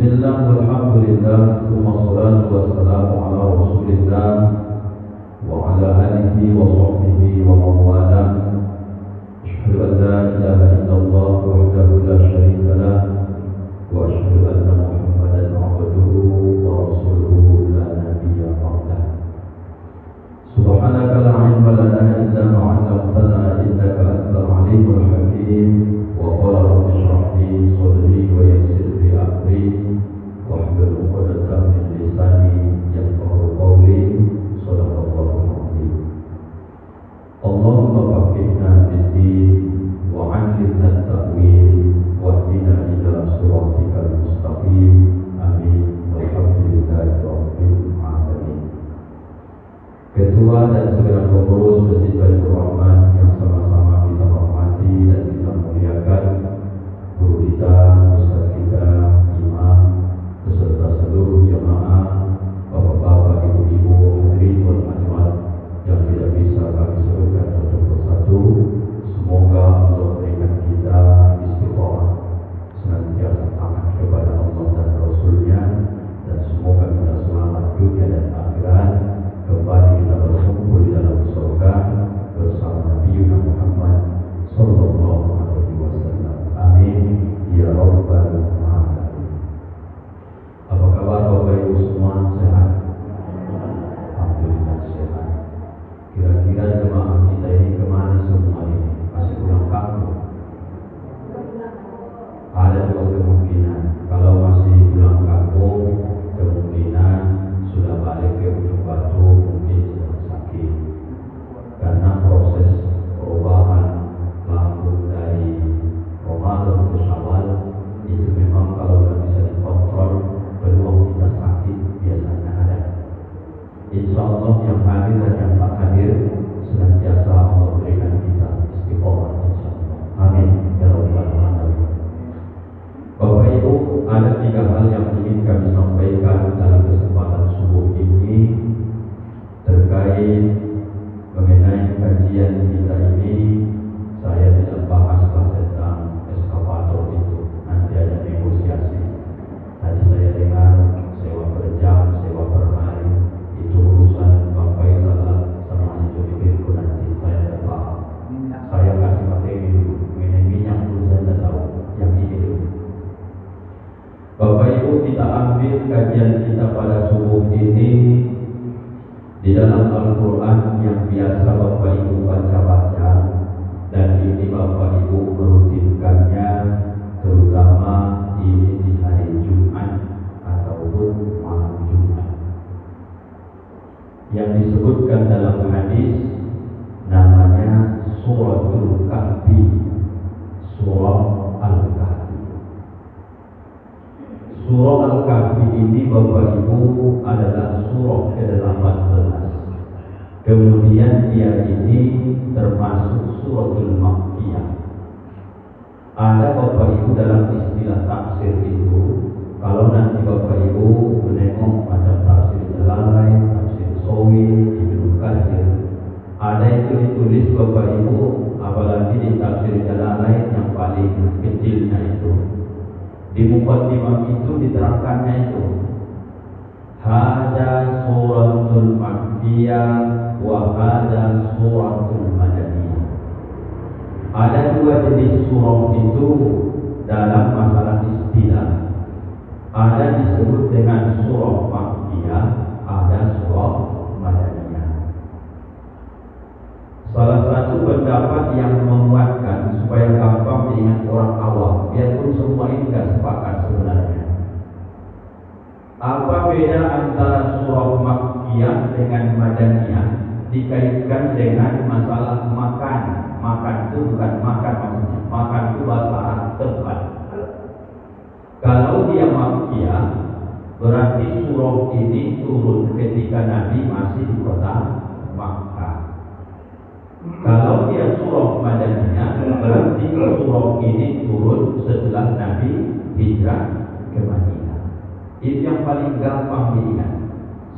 Bismillah, walhamdulillah, wassalatu wassalamu ala rasulillah wa ala alihi wa sahbihi wa mawala. Asyhadu an la ilaha illallah wahdahu la syarika lah wa asyhadu anna Muhammadan abduhu wa rasuluhu la nabiyya ba'dah. Subhanaka la ilma lana illa ma 'allamtana innaka antal alimul hakim. Wa qala rabbi shrah li sadri wa yassir li amri wahlul 'uqdatam min lisani yafqahu qawli. Shadaqallahu al-'azim. Allahumma faqihna fid-din wa 'allimna at-ta'wil wahdina ila siratikal mustaqim. Amin. Walhamdulillahi rabbil alamin. Ketua dan segera pengurus Masjid Baitur Rahman yang sama-sama kita hormati dan kita muliakan, guru kita, ustaz kita, imam, beserta seluruh jemaah, bapak-bapak, ibu-ibu, hadirin wal hadirat yang tidak bisa kami sebutkan satu persatu. Semoga Allah berikan kita istiqomah, senantiasa taat kepada Allah dan Rasulnya, dan semoga kita selamat dunia dan akhirat, kembali kita berkumpul di dalam surga bersama Nabi Muhammad sallallahu alaihi wasallam. Amin ya rabbal alamin. Apa kabar Bapak Ibu semua, sehat? Alhamdulillah sehat. Kira-kira jemaah kita ini kemana semua ini? Masih pulang kampung? Ada dua kemungkinan. Kalau masih pulang kampung, kemungkinan sudah balik ke Ujung Batu, mungkin sedang sakit. Karena proses perubahan lambung dari Ramadan ke Syawal itu memang kalau tidak bisa dikontrol, peluang kita sakit biasanya ada. Insya Allah yang hadir dan yang tak hadir senantiasa Allah berikan kita istiqomah, insya Allah. Amin ya rabbal alamin. Bapak Ibu, ada 3 hal yang ingin kami sampaikan dalam kesempatan subuh ini terkait mengenai kajian kita ini. Saya tidak bahaslah tentang eskavator itu, nanti ada negosiasi. Tadi saya dengar sewa per jam, sewa per hari, itu urusan Bang Faisal sama Haji Jodibirku, nanti saya tidak paham. Saya kasih materi dulu, mengenai minyak dulu saya tidak tahu, yang ini dulu. Bapak Ibu, kita ambil kajian kita pada subuh ini di dalam Al-Quran yang biasa Bapak Ibu baca-baca, dan ini Bapak Ibu merutinkannya, terutama ini di hari Jumat ataupun malam Jumat. Yang disebutkan dalam hadis namanya Suratul Kahfi, Surah Al-Kahfi. Surah Al-Kahfi ini Bapak Ibu adalah surah ke-18. Kemudian dia ini termasuk suratul Makkiyah. Ada Bapak Ibu dalam istilah tafsir itu, kalau nanti Bapak Ibu menengok macam tafsir Jalalain, tafsir Sawi, Ibnu Katsir, ada itu ditulis Bapak Ibu, apalagi di tafsir Jalalain yang paling kecilnya itu, di muqaddimah itu diterangkannya itu hada suratul Makkiyah wa hada suratul Madaniyah. Ada 2 jenis surah itu dalam masalah istilah. Ada disebut dengan surah Makkiyah, ada surah Madaniyah. Salah satu pendapat yang menguatkan supaya gampang diingat orang awam, biarpun semua ini tidak sepakat sebenarnya. Apa beda antara surah Makkiyah dengan Madaniyah? Dikaitkan dengan masalah makan. Makan itu bukan makan maksudnya. Makan itu bahasa Arab, tempat. Kalau dia Makkiyah, berarti surah ini turun ketika Nabi masih di kota Makkah. Kalau dia surah Madaniyah, berarti surah ini turun setelah Nabi hijrah ke Madinah. Itu yang paling gampang diingat,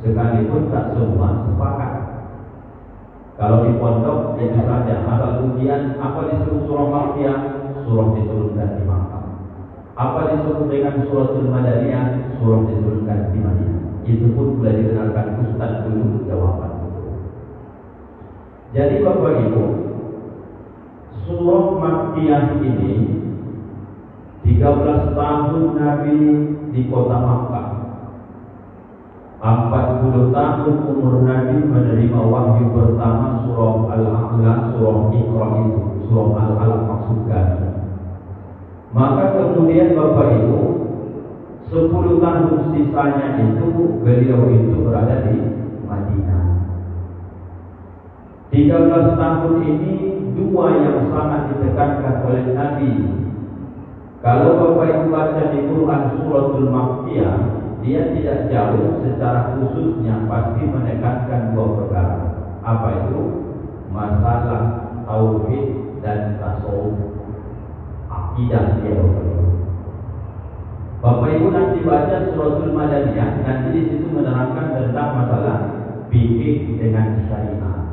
sekalipun tak semua sepakat. Kalau di pondok itu saja, asal ujian apa disebut surah Makkiyah, surah diturunkan di Makkah. Apa disebut dengan suratul Madaniyah? Surah diturunkan di Madinah. Itu pun sudah didengarkan Ustaz dulu jawaban itu. Jadi Bapak Ibu, surah Makkiyah ini 13 tahun Nabi di kota Makkah. 40 tahun umur Nabi menerima wahyu pertama surah Al-A'la, surah Iqra itu, surah Al-Alaq maksudkan. Maka kemudian Bapak Ibu 10 tahun sisanya itu beliau itu berada di Madinah. 13 tahun ini dua yang sangat ditekankan oleh Nabi. Kalau Bapak Ibu baca di Quran suratul Makkiyah, dia tidak jauh secara khususnya pasti menekankan dua perkara. Apa itu? Masalah tauhid dan tasawuf, akidah dia Bapak Ibu. Bapak Ibu nanti baca suratul Madaniyah, nanti di situ menerangkan tentang masalah fikih dengan syariat.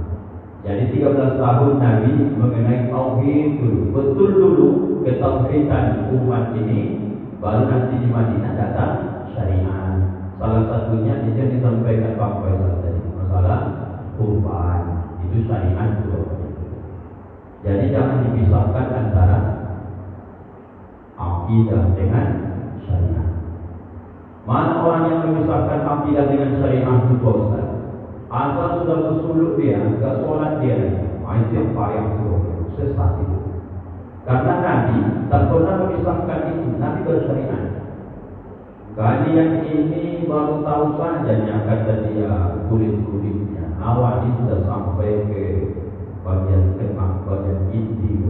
Jadi 13 tahun Nabi mengenai tauhid dulu, betul dulu ketauhidan umat ini, baru nanti di Madinah datang syariat. Salah satunya yang disampaikan Pak Faisal tadi, masalah kurban, itu syariat juga. Jadi jangan dipisahkan antara akidah dengan syariat. Mana orang yang memisahkan akidah dengan syariat itu Ustaz? Asal sudah bersuluk dia, enggak sholat dia lagi. Itu yang payah itu, sesat itu. Karena Nabi tak pernah memisahkan itu. Nabi bersyariat. Kalian ini baru tahu saja yang kata dia kulit-kulitnya. Awal ini sudah sampai ke bagian tengah, bagian inti.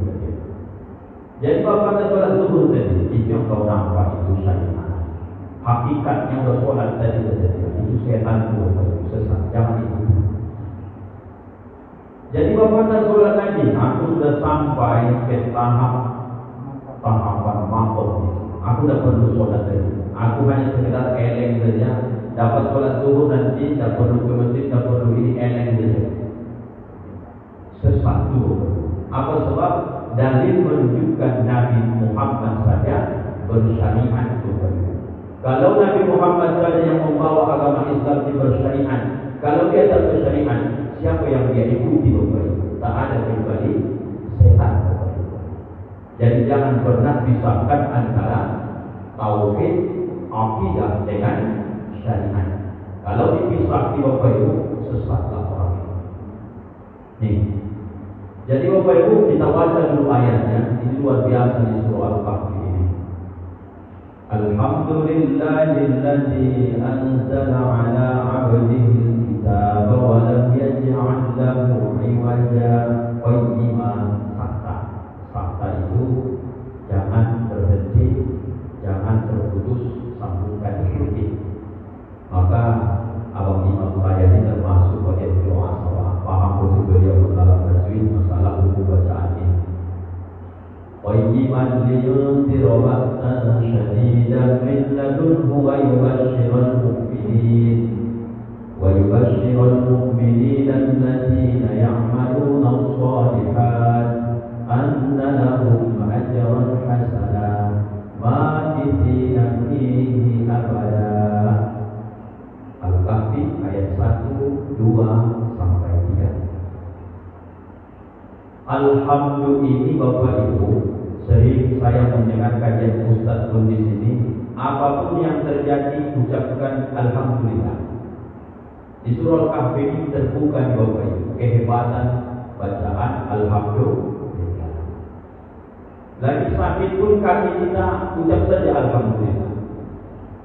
Jadi bapak ada sholat zuhur tadi, itu yang kau nampak itu syariat. Hakikatnya udah sholat tadi itu setan itu sesat, jangan itu. Jadi bapak ada sholat lagi, aku sudah sampai ke tahapan makom itu. Aku udah perlu sholat lagi. Aku hanya sekedar eleng saja, dapat sholat zuhur nanti, tak perlu ke masjid, tak perlu ini, eleng saja. Sesat itu. Apa sebab? Dalil menunjukkan Nabi Muhammad saja bersyariat itu. Kalau Nabi Muhammad saja yang membawa agama Islam di bersyariat, kalau dia tak bersyariat, siapa yang dia ikuti Bapak? Tak ada kecuali setan Bapak. Jadi jangan pernah pisahkan antara tauhid, akidah dengan syariat. Kalau dipisah di Bapak Ibu, sesatlah orang itu. Nih. Jadi Bapak Ibu kita baca dulu ayatnya. Ini luar biasa di surah Al-Kahfi ini. Alhamdulillahilladzi anzala ala 'abdihi al-kitaba wa lam yaj'al lahu 'iwaja qayyiman. Fakta itu jangan berhenti, jangan terputus, sambungkan sedikit. Maka Abang Imam saya ini termasuk bagian doa salah. Paham betul beliau masalah tajwid, masalah buku bacaan ini. Qayyiman liyunzira ba'san syadidan min ladunhu wa yubashshiral mu'minin alladziina ya'maluna as-shalihat anna lahum ajran hasanan makithina fihi abada. Al-Kahfi ayat 1, 2 sampai 3. Alhamdulillah ini Bapak Ibu, sering saya mendengar kajian Ustaz pun di sini, apapun yang terjadi ucapkan alhamdulillah. Di surah Al-Kahfi ini terbuka di Bapak Ibu kehebatan bacaan alhamdulillah. Lagi sakit pun kaki kita ucap saja alhamdulillah.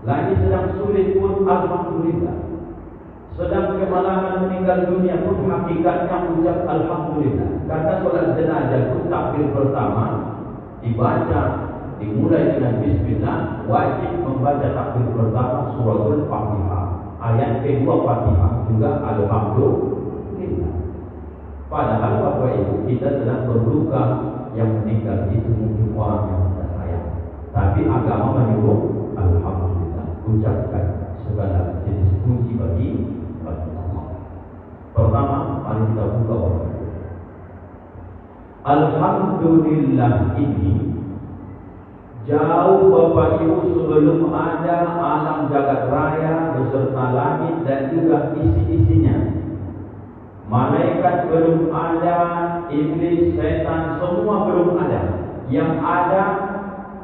Lagi sedang sulit pun alhamdulillah. Sedang kemalangan meninggal dunia pun hakikatnya ucap alhamdulillah. Karena sholat jenazah pun takbir pertama dibaca, dimulai dengan bismillah, wajib membaca takbir pertama suratul Fatihah. Ayat kedua Fatihah juga alhamdulillah. Padahal Bapak Ibu kita sedang berduka, yang meninggal itu mungkin orang yang kita sayang. Tapi agama menyuruh alhamdulillah, ucapkan segala jenis puji bagi Allah. Pertama, mari kita buka Bapak Ibu. Alhamdulillah ini Jauh Bapak Ibu sebelum ada alam jagat raya beserta langit dan juga isi-isinya. Malaikat belum ada, iblis, setan, semua belum ada. Yang ada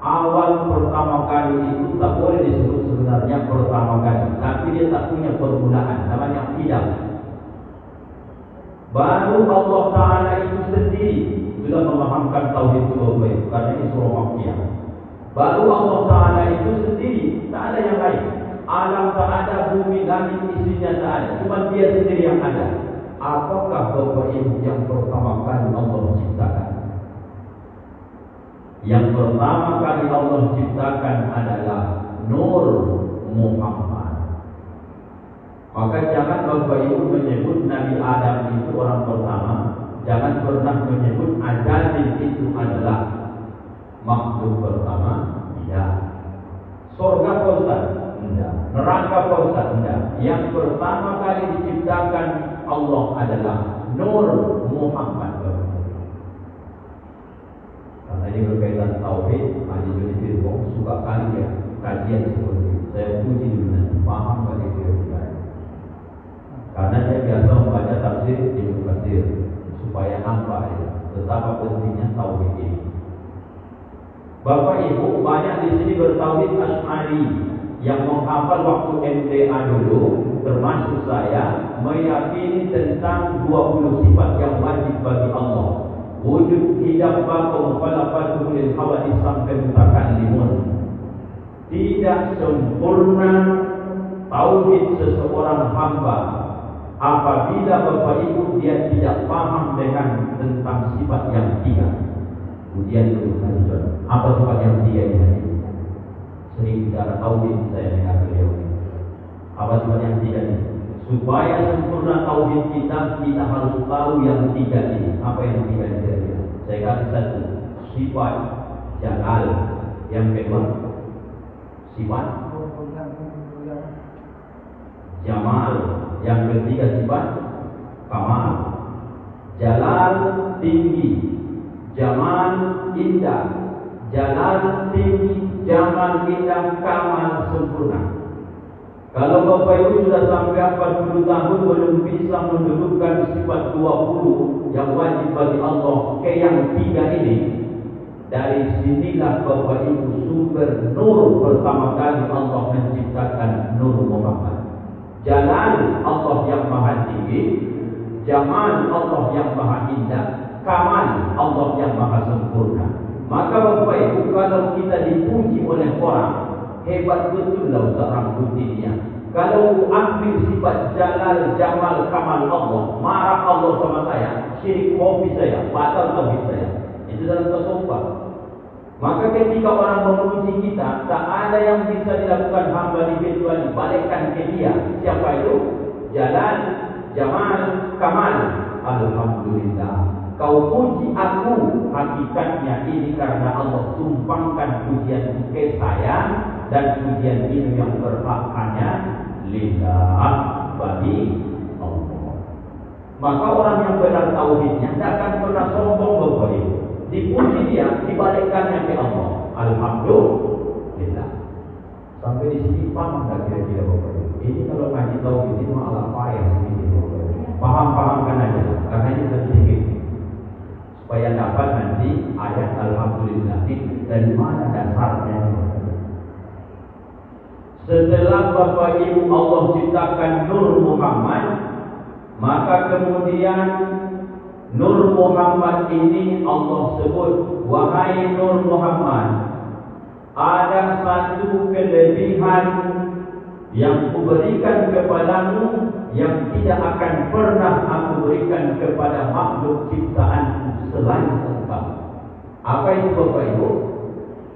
awal pertama kali itu tak boleh disebut sebenarnya pertama kali, tapi dia tak punya permulaan, namanya qidam. Baru Allah Ta'ala itu sendiri sudah memahamkan tauhid Bapak Ibu, karena ini surah Makkiyah. Baru Allah Ta'ala itu sendiri, tak ada yang lain. Alam tak ada, bumi, langit, isinya tak ada, cuma dia sendiri yang ada. Apakah Bapak Ibu yang pertama kali Allah ciptakan? Yang pertama kali Allah ciptakan adalah Nur Muhammad. Maka jangan Bapak Ibu menyebut Nabi Adam itu orang pertama. Jangan pernah menyebut Azazil itu adalah makhluk pertama. Tidak. Surga Ustaz? Tidak. Neraka Ustaz? Tidak. Yang pertama kali diciptakan Allah adalah Nur Muhammad. Karena ini berkaitan tauhid, Haji Joni Firwong suka kali ya kajian seperti ini. Saya puji dulu nanti paham bagi kita. Karena saya biasa membaca tafsir Ibnu Katsir supaya nampak ya betapa pentingnya tauhid ini. Bapak Ibu banyak di sini bertauhid Asy'ari yang menghafal waktu MTA dulu, termasuk saya, meyakini tentang 20 sifat yang wajib bagi Allah. Wujud, hidup, bakum, falafatuhu lil hawadis sampai mutakallimun. Tidak sempurna tauhid seseorang hamba apabila Bapak Ibu dia tidak paham dengan tentang sifat yang tiga. Ujian dulu lanjut. Apa sifat yang tiga ini? Sering bicara tauhid saya dengar beliau. Apa sifat yang tiga ini? Supaya sempurna tauhid kita harus tahu yang tiga ini. Apa yang tiga ini? Saya kasih satu, sifat jalal. Yang kedua, sifat jamal. Yang ketiga, sifat kamal. Jalal tinggi, jamal indah. Jalal tinggi, jamal indah, kamal sempurna. Kalau Bapak Ibu sudah sampai 40 tahun belum bisa mendudukkan sifat 20 yang wajib bagi Allah ke yang tiga ini, dari sinilah Bapak Ibu sumber nur pertama kali Allah menciptakan Nur Muhammad. Jalan Allah yang maha tinggi, jamal Allah yang maha indah, kamal Allah yang maha sempurna. Maka Bapak Ibu kalau kita dipuji oleh orang, hebat betul lah seorang pujinya. Kalau ambil sifat jalal, jamal, kamal Allah, marah Allah sama saya, syirik hobi saya, batal tauhid saya. Itu dalam tasawuf. Maka ketika orang memuji kita, tak ada yang bisa dilakukan hamba kecuali balikkan ke dia. Siapa itu? Jalal, jamal, kamal. Alhamdulillah. Kau puji aku, hakikatnya ini karena Allah tumpangkan pujian ke saya, dan pujian ini yang berhak hanya lillah, bagi Allah. Maka orang yang benar tauhidnya tidak akan pernah sombong Bapak Ibu. Dipuji dia, dibalikkannya ke Allah. Alhamdulillah. Sampai di sini paham tak kira-kira Bapak Ibu? Ini kalau ngaji tauhid ini malah payah sedikit Bapak Ibu. Paham-pahamkan aja, karena ini sedikit supaya dapat nanti ayat Alhamdulillah ini dari mana dasarnya. Setelah Bapak Ibu Allah ciptakan Nur Muhammad, maka kemudian Nur Muhammad ini Allah sebut, wahai Nur Muhammad, ada satu kelebihan yang kuberikan kepadamu yang tidak akan pernah aku berikan kepada makhluk ciptaanku selain engkau. Apa itu Bapak Ibu?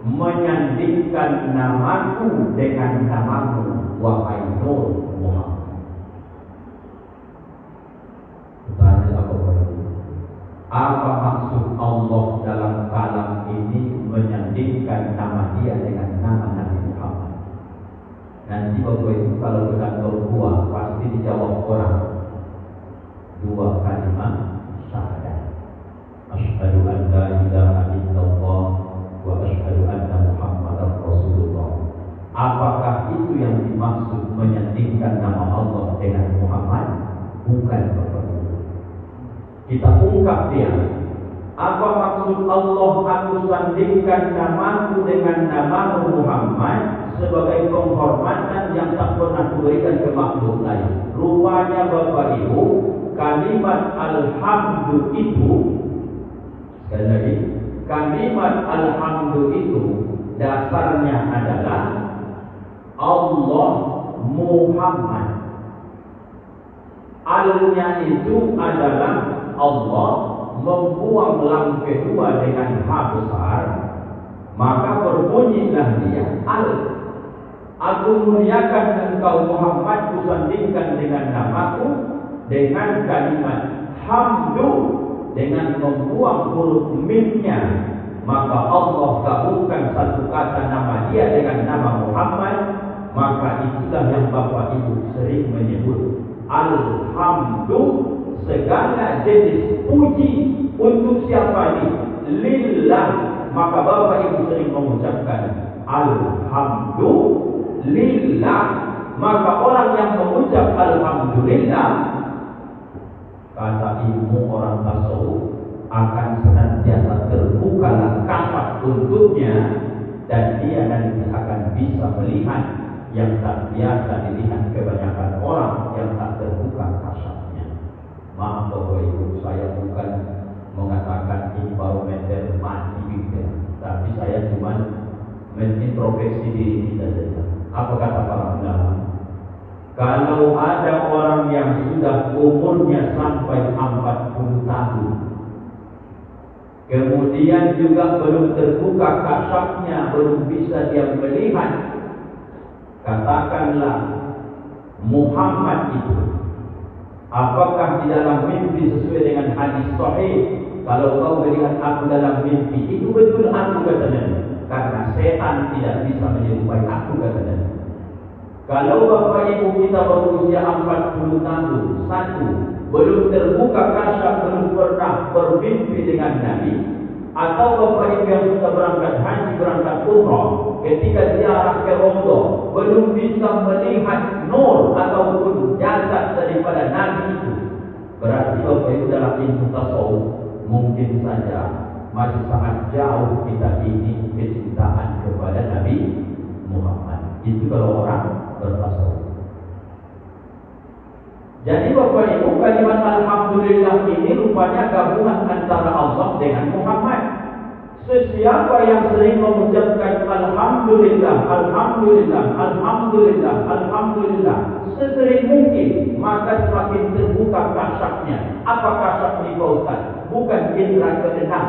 Menyandingkan namaku dengan namamu, wahai Nur Muhammad. Tanya apa Bapak Ibu? Apa maksud Allah dalam kalam ini menyandingkan nama dia dengan nama Nabi Muhammad? Nanti Bapak Ibu kalau ke kantor gua pasti dijawab orang. Dua kalimat syahadat. Asyhadu an la ilaha illallah wa asyhadu anna Muhammad maksud menyandingkan nama Allah dengan Muhammad, bukan Bapak Ibu. Kita ungkap dia. Apa maksud Allah aku sandingkan namaku dengan nama Muhammad sebagai penghormatan yang tak pernah kuberikan ke makhluk lain? Rupanya Bapak Ibu, kalimat alhamdu itu, sekali lagi, kalimat alhamdu itu dasarnya adalah Allah Muhammad. Alnya itu adalah Allah, membuang lam kedua dengan ha besar, maka berbunyilah dia al. Aku muliakan engkau Muhammad, kusandingkan dengan namaku dengan kalimat hamdu, dengan membuang huruf mimnya, maka Allah gabungkan satu kata nama dia dengan nama Muhammad. Maka itulah yang Bapak Ibu sering menyebut alhamdu, segala jenis puji untuk siapa ini? Lillah. Maka Bapak Ibu sering mengucapkan alhamdulillah. Maka orang yang mengucap alhamdulillah, kata ilmu orang tasawuf, akan senantiasa terbukalah kasat untuknya, dan dia nanti akan bisa melihat yang tak biasa dilihat kebanyakan orang yang tak terbuka kasatnya. Maaf Bapak Ibu, saya bukan mengatakan ini barometer mati bibir, tapi saya cuma menintrospeksi diri kita saja. Apa kata para ulama? Kalau ada orang yang sudah umurnya sampai 40 tahun, kemudian juga belum terbuka kasatnya, belum bisa dia melihat, katakanlah Muhammad itu, apakah di dalam mimpi sesuai dengan hadis sahih? Kalau kau melihat aku dalam mimpi, itu betul aku, kata Nabi, karena setan tidak bisa menyerupai aku, kata Nabi. Kalau Bapak Ibu kita berusia 40 tahun, satu, belum terbuka kasat, belum pernah bermimpi dengan Nabi, atau Bapak Ibu yang sudah berangkat haji, berangkat umrah, ketika ziarah ke Raudhah belum bisa melihat nur ataupun jasad daripada Nabi itu, berarti Bapak Ibu dalam ilmu tasawuf mungkin saja masih sangat jauh kita ini kecintaan kepada Nabi Muhammad. Itu kalau orang bertasawuf. Jadi Bapak Ibu, kalimat alhamdulillah ini rupanya gabungan antara Allah dengan Muhammad. Sesiapa yang sering mengucapkan alhamdulillah, alhamdulillah, alhamdulillah, alhamdulillah sesering mungkin, maka semakin terbuka kasatnya. Apa kasat ini Pak Ustaz? Bukan indera keenam,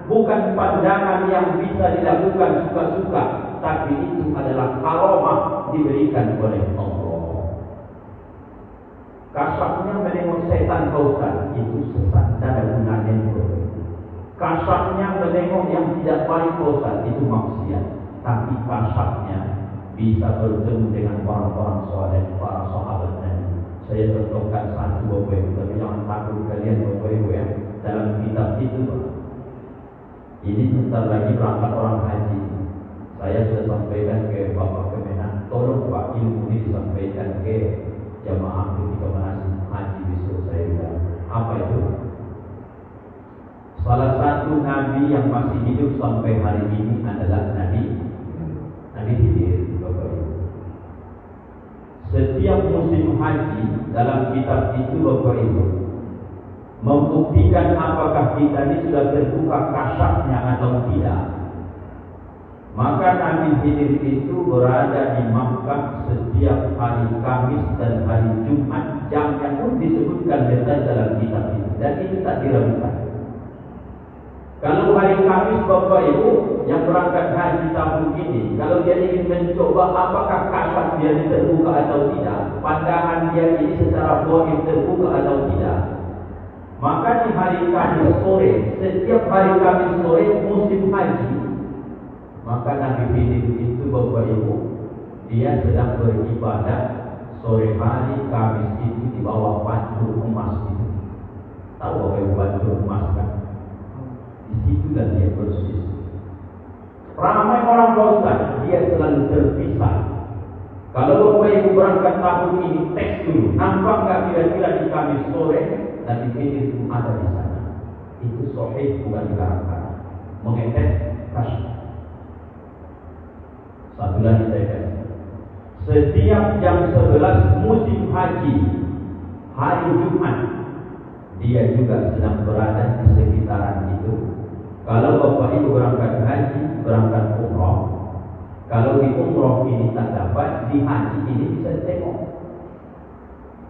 bukan pandangan yang bisa dilakukan suka-suka, tapi itu adalah karamah diberikan oleh Allah. Kasatnya menengok setan Pak Ustaz, itu sesat, tak ada gunanya itu. Kasatnya menengok yang tidak baik Pak Ustaz, itu maksiat. Tapi kasatnya bisa bertemu dengan orang-orang soleh, para sahabat Nabi. Saya contohkan satu Bapak Ibu, tapi jangan takut kalian Bapak Ibu ya. Dalam kitab itu, ini bentar lagi berangkat orang haji. Saya sudah sampaikan ke Bapak Kemenak, tolong Pak ilmu ini disampaikan ke jamaah ketika manasik haji besok. Saya bilang, apa itu? Salah satu nabi yang masih hidup sampai hari ini adalah Nabi Khidir, Bapak Ibu. Setiap musim haji dalam kitab itu Bapak Ibu membuktikan apakah kita ini sudah terbuka kasatnya atau tidak. Maka Nabi Khidir itu berada di Makkah setiap hari Kamis dan hari Jumat, jamnya pun disebutkan detail dalam kitab itu, dan itu tak diragukan. Kalau hari Kamis Bapak Ibu yang berangkat haji tahun ini, kalau dia ingin mencoba apakah kasat dia terbuka atau tidak, pandangan dia ini secara goib terbuka atau tidak, maka di hari Kamis sore, setiap hari Kamis sore musim haji, maka Nabi Khidir itu Bapak Ibu, dia sedang beribadah sore hari Kamis itu di bawah batu emas itu. Tahu Bapak Ibu batu emas kan? Di situ dan dia bersujud. Ramai orang bosan, dia selalu terpisah. Kalau Bapak Ibu berangkat tahun ini, tes dulu. Nampak nggak kira-kira di Kamis sore Nabi Khidir itu ada di sana? Itu sahih, bukan dikarang-karang. Mengetes kasyaf. Satu lagi saya kasih. Setiap jam 11 musim haji, hari Jumat, dia juga sedang berada di sekitaran itu. Kalau Bapak Ibu berangkat haji, berangkat umroh, kalau di umroh ini tak dapat, di haji ini bisa tengok.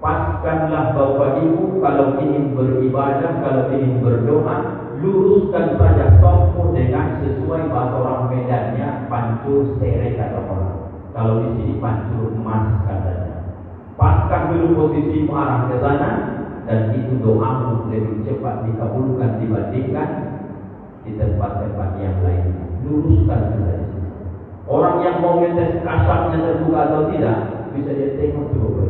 Paskanlah Bapak Ibu kalau ingin beribadah, kalau ingin berdoa, luruskan saja sofmu dengan sesuai bahasa orang Medannya, pancur sere kata orang. Kalau di sini pancur emas katanya. Paskan dulu posisi arah ke sana, dan itu doamu lebih cepat dikabulkan dibandingkan di tempat-tempat yang lain. Luruskan saja. Orang yang mau ngetes kasarnya terbuka atau tidak, bisa dia tengok dulu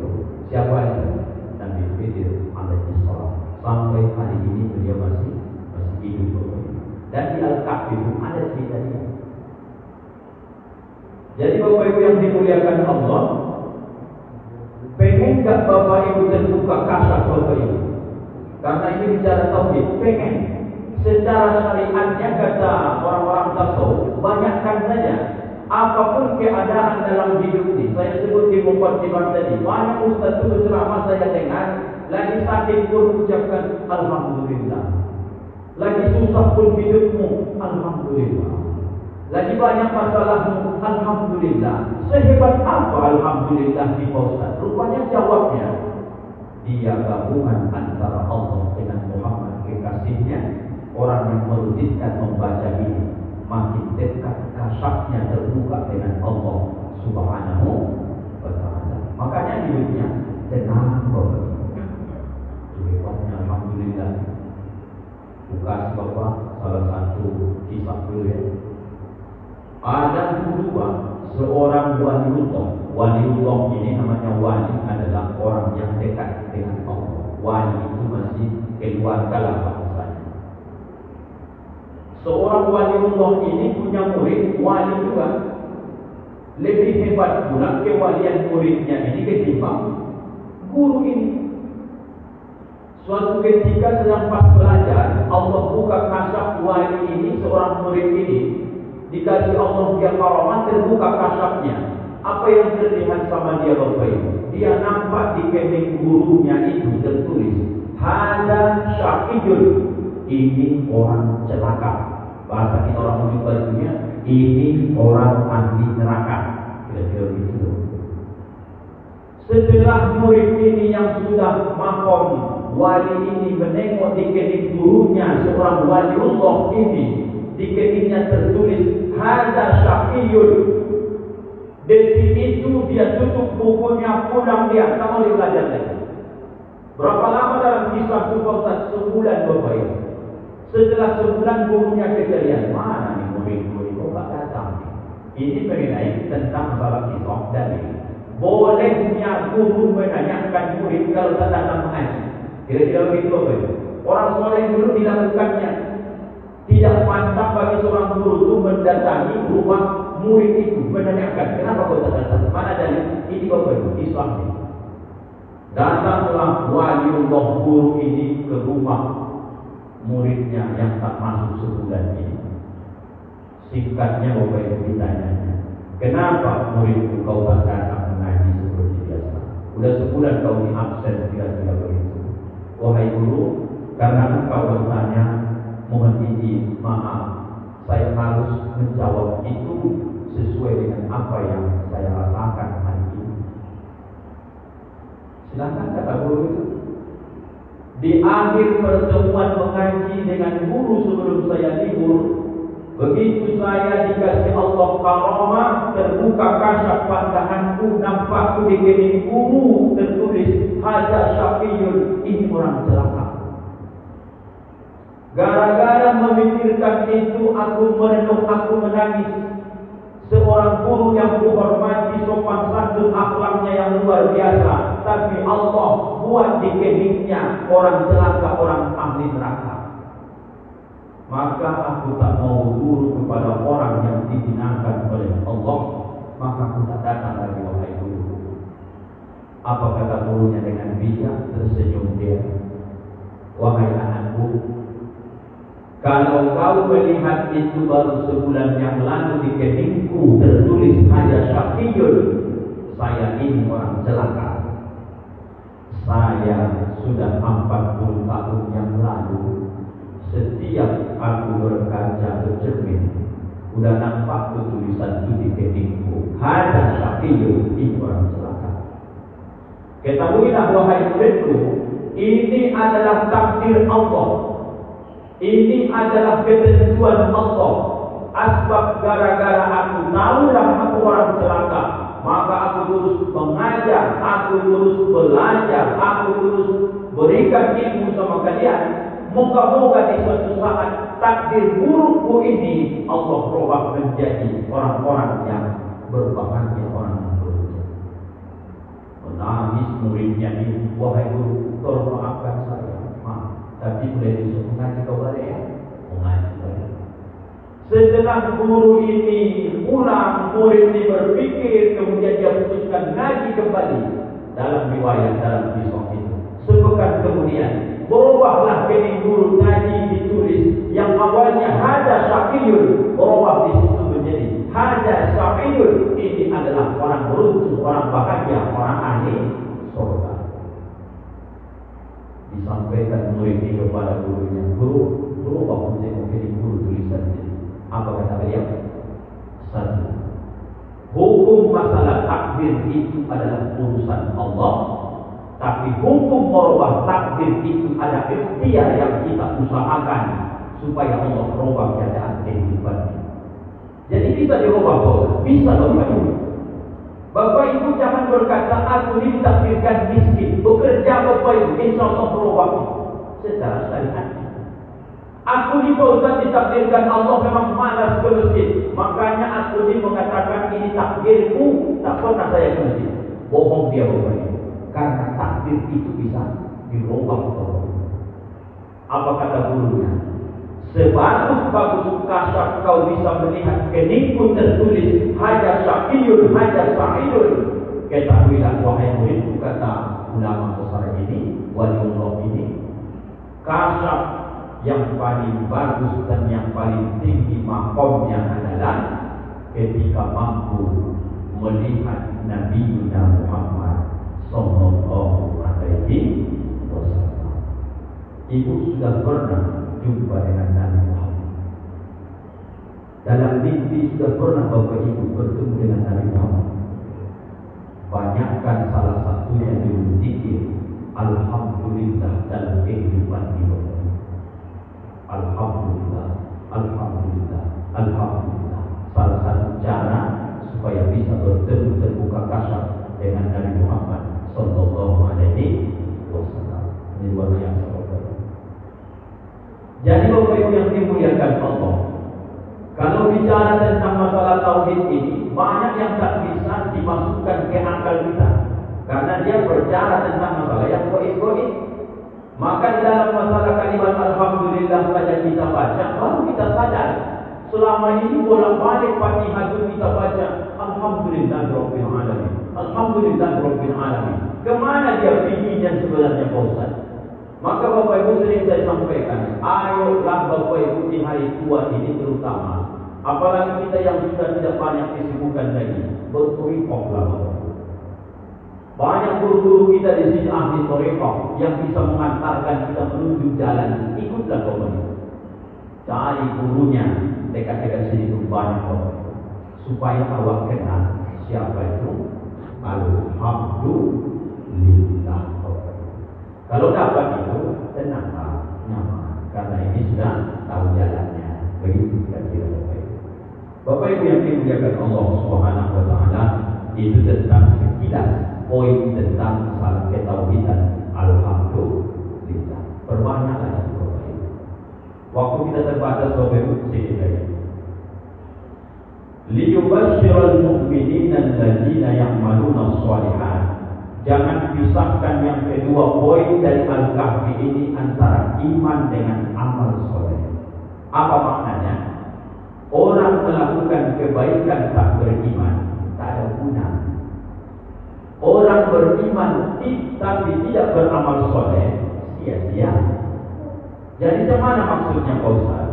siapa itu. Nabi Khidir alaihi salam. Sampai hari ini beliau masih hidup. Dan di Al-Kahfi itu ada ceritanya. Jadi Bapak Ibu yang dimuliakan Allah, pengen gak Bapak Ibu terbuka kasar Bapak Ibu? Karena ini bicara tauhid, pengen. Secara syariatnya kata orang-orang tasawuf, banyakkan saja. Apapun keadaan dalam hidup ini, saya sebut di mukadimah tadi, banyak ustaz itu ceramah saya dengar, lagi sakit pun ucapkan Alhamdulillah. Lagi susah pun hidupmu, Alhamdulillah. Lagi banyak masalahmu, Alhamdulillah. Sehebat apa Alhamdulillah di Ustaz? Rupanya jawabnya, dia gabungan antara Allah dengan Muhammad kekasihnya. Orang yang merutinkan membaca ini, makin dekat kasafnya terbuka dengan Allah Subhanahu wa ta'ala. Makanya hidupnya tenang Bapak. Hebatnya Alhamdulillah. Bukan Bapak salah satu kisah dulu ya. Ada dua seorang waliullah. Waliullah ini namanya wali adalah orang yang dekat dengan Allah. Wali itu masih keluarga lah bahasanya. Seorang waliullah ini punya murid wali juga. Lebih hebat pula kewalian muridnya ini ketimbang guru ini. Suatu ketika sedang pas belajar, Allah buka kasaf wali ini, seorang murid ini, dikasih Allah dia karamah, terbuka kasafnya. Apa yang terlihat sama dia Bapak Ibu? Dia nampak di kening gurunya itu tertulis, Hada syaqiyun, ini orang celaka. Bahasa kita orang menyebutnya, ini orang ahli neraka. Kira-kira begitu. Setelah murid ini yang sudah makom wali ini menengok di kening gurunya, seorang waliullah ini, di keningnya tertulis Hada syaqiyun. Detik itu dia tutup bukunya, pulang dia tak boleh belajar lagi. Berapa lama dalam kisah itu Ustaz? Sebulan Bapak Ibu. Setelah sebulan gurunya kejadian, mana nih murid-murid kok tak datang? Ini mengenai tentang masalah kisah dan ini. Bolehnya guru menanyakan murid kalau tak datang mengaji. Kira-kira begitu Bapak Ibu. Orang soleh dulu dilakukannya. Tidak pantas bagi seorang guru itu mendatangi rumah murid itu, menanyakan kenapa kau tak datang? Mana dalil? Ini Bapak Ibu, Islam ini. Datanglah waliullah guru ini ke rumah muridnya yang tak masuk sebulan ini. Singkatnya Bapak Ibu ditanya, kenapa muridku kau tak datang mengaji seperti biasa? Sudah sebulan kau di absen, kira-kira begitu. Wahai guru, karena engkau bertanya, mohon izin, maaf, saya harus menjawab itu sesuai dengan apa yang saya rasakan hari ini. Silakan kata guru itu. Di akhir pertemuan mengaji dengan guru sebelum saya libur, begitu saya dikasih Allah karamah, terbuka kasaf pandanganku, nampakku di kening guru tertulis Hada syaqiyun, ini orang celaka. Gara-gara memikirkan itu, aku merenung, aku menangis. Seorang guru yang kuhormati, sopan santun, akhlaknya yang luar biasa, tapi Allah buat di keningnya orang celaka, orang ahli neraka. Maka aku tak mau guru kepada orang yang dihinakan oleh Allah, maka aku tak datang lagi wahai guru. Apa kata gurunya dengan bijak? Tersenyum dia. Wahai anakku, kalau kau melihat itu baru sebulan yang lalu di keningku tertulis hanya syaqiyun, saya ini orang celaka. Saya sudah 40 tahun yang lalu, setiap aku berkaca bercermin, udah nampak tulisan itu di keningku, hanya syaqiyun, ini orang celaka. Ketahuilah wahai muridku, ini adalah takdir Allah. Ini adalah ketentuan Allah. Asbab gara-gara aku tahulah aku orang celaka, maka aku terus mengajar, aku terus belajar, aku terus berikan ilmu sama kalian. Moga-moga di suatu saat takdir burukku ini Allah rubah menjadi orang-orang yang berbahagia, orang yang beruntung. Menangis muridnya ini, wahai guru, tolong maafkan saya. Tapi boleh disuruh mengaji kau balik ya? Mengaji balik. Setelah guru ini pulang, murid ini berpikir, kemudian dia putuskan ngaji kembali. Dalam riwayat, dalam kisah itu, sepekan kemudian berubahlah kening guru tadi ditulis yang awalnya hada syaqiyun, berubah di situ menjadi hada syaqiyun. Ini adalah orang beruntung, orang bahagia, orang ahli surga. Disampaikan murid ini kepada gurunya, guru, berubah untuk kening guru tulisan ini. Apa kata beliau? Satu, hukum masalah takdir itu adalah urusan Allah, tapi hukum merubah takdir itu ada ikhtiar yang kita usahakan supaya Allah merubah keadaan kehidupan. Jadi bisa dirubah, bisa Bapak Ibu. Bapak Ibu jangan berkata aku ditakdirkan miskin, bekerja Bapak Ibu, insya Allah berubah secara syariat. Aku di Ustaz ditakdirkan Allah memang malas ke masjid, makanya aku mengatakan ini takdirku, tak pernah saya ke masjid. Bohong dia Bapak Ibu, karena takdir itu bisa dirubah. Apa kata gurunya? Sebagus-bagus kasar kau bisa melihat keningku tertulis hanya syaqiyun, hanya sa'idun. Ketahuilah wahai muridku, kata ulama besar ini, waliullah ini, kasar yang paling bagus dan yang paling tinggi makomnya adalah ketika mampu melihat Nabi Muhammad sallallahu alaihi wasallam. Ibu sudah pernah jumpa dengan Nabi Muhammad. Dalam mimpi sudah pernah Bapak Ibu bertemu dengan Nabi Muhammad. Banyakkan salah satunya dengan zikir alhamdulillah dalam kehidupan hidup. Alhamdulillah, alhamdulillah, alhamdulillah. Salah satu cara supaya bisa bertemu terbuka kasar dengan Nabi Muhammad sallallahu alaihi wasallam. Ini luar biasa. Jadi Bapak Ibu yang dimuliakan Allah, kalau bicara tentang masalah tauhid ini, banyak yang tak bisa dimasukkan ke akal kita, karena dia berbicara tentang masalah yang goib-goib. Maka di dalam masalah kalimat alhamdulillah saja kita baca, baru kita sadar selama ini bolak-balik Fatihah itu kita baca alhamdulillah rabbil alamin, alhamdulillah rabbil alamin. Kemana dia perginya sebenarnya Pak Ustaz? Maka Bapak Ibu sering saya sampaikan, ayolah Bapak Ibu di hari tua ini terutama, apalagi kita yang sudah tidak banyak kesibukan lagi, bertorikohlah Bapak Ibu. Banyak guru-guru kita di sini ahli torikoh yang bisa mengantarkan kita menuju jalan, ikutlah Bapak Ibu. Cari gurunya dekat-dekat sini itu banyak Bapak Ibu, supaya awak kenal siapa itu alhamdulillah. Kalau dapat itu, tenanglah, nyaman. Karena ini sudah tahu jalannya. Begitu kira-kira Bapak Ibu. Bapak Ibu yang dimuliakan Allah Subhanahu wa Ta'ala, itu tentang sekilas poin tentang masalah ketauhidan alhamdulillah. Perbanyaklah itu Bapak Ibu. Waktu kita terbatas Bapak Ibu, sedikit lagi. Liyubashshiral mu'minina alladzina ya'maluna shalihat. Jangan pisahkan yang kedua poin dari Al-Kahfi ini antara iman dengan amal soleh. Apa maknanya? Orang melakukan kebaikan tak beriman, tak ada Orang beriman tapi tidak beramal soleh, sia-sia. Jadi bagaimana maksudnya Pak Ustaz?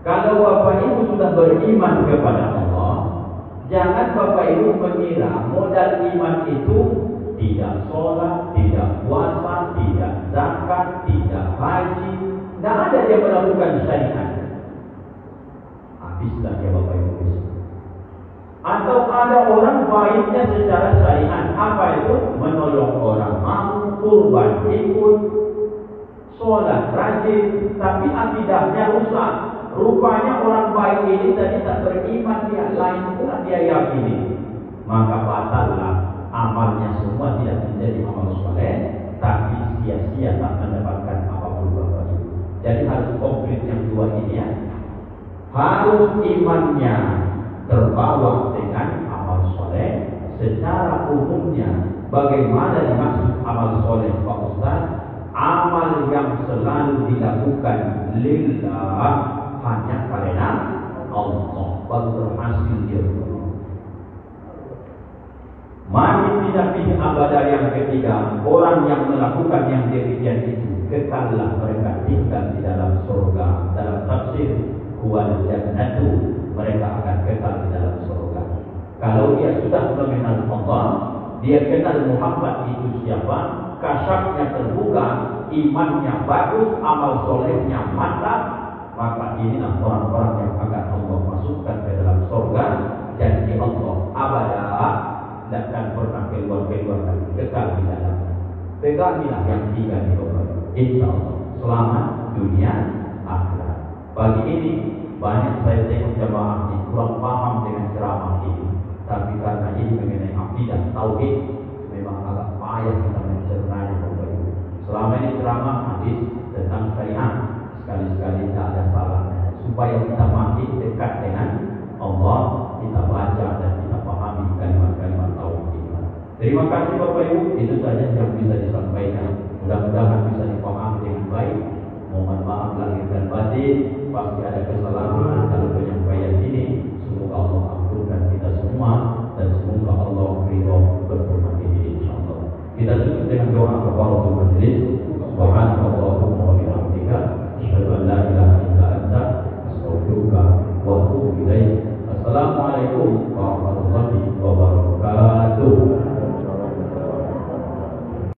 Kalau Bapak Ibu sudah beriman kepada Allah, jangan Bapak Ibu mengira modal iman itu tidak sholat, tidak puasa, tidak zakat, tidak haji. Tidak ada dia melakukan syariat. Habislah dia Bapak Ibu. Atau ada orang baiknya secara syariat. Apa itu? Menolong orang mampu, kurban ikut, sholat rajin, tapi akidahnya rusak. Rupanya orang baik ini tadi tak beriman, dia lain pula dia yakini. Maka batallah amalnya semua, tidak menjadi amal soleh, tapi sia-sia tak mendapatkan apapun Bapak Ibu. Jadi harus komplit yang dua ini ya. Harus imannya terbawa dengan amal soleh. Secara umumnya bagaimana dimaksud amal soleh Pak Ustaz? Amal yang selalu dilakukan lillah, hanya karena Allah, baru berhasil dia. Mati tidak pilih abada yang ketiga, orang yang melakukan yang demikian itu kekallah mereka tinggal di dalam surga. Dalam tafsir wal jannatu, mereka akan kekal di dalam surga. Kalau dia sudah mengenal Allah, dia kenal Muhammad itu siapa, kasyafnya terbuka, imannya bagus, amal solehnya mantap, maka inilah orang-orang yang akan Allah masukkan ke dalam surga. Janji Allah abada, tidak akan pernah keluar dan kekal di dalamnya. Pegangilah yang tiga di bawah, insya Allah selamat dunia akhirat. Pagi ini banyak saya tengok jemaah ini kurang paham dengan ceramah ini. Tapi karena ini mengenai akidah tauhid, memang agak payah kita mencernanya Bapak Ibu. Selama ini ceramah hadis tentang syariat, sekali-sekali tak ada salahnya. Supaya kita makin dekat dengan Allah, kita baca dan kita pahami kalimat-kalimat tauhid. Terima kasih Bapak Ibu, itu saja yang bisa disampaikan. Mudah-mudahan bisa dipahami dengan baik. Mohon maaf lahir dan batin, pasti ada kesalahan kalau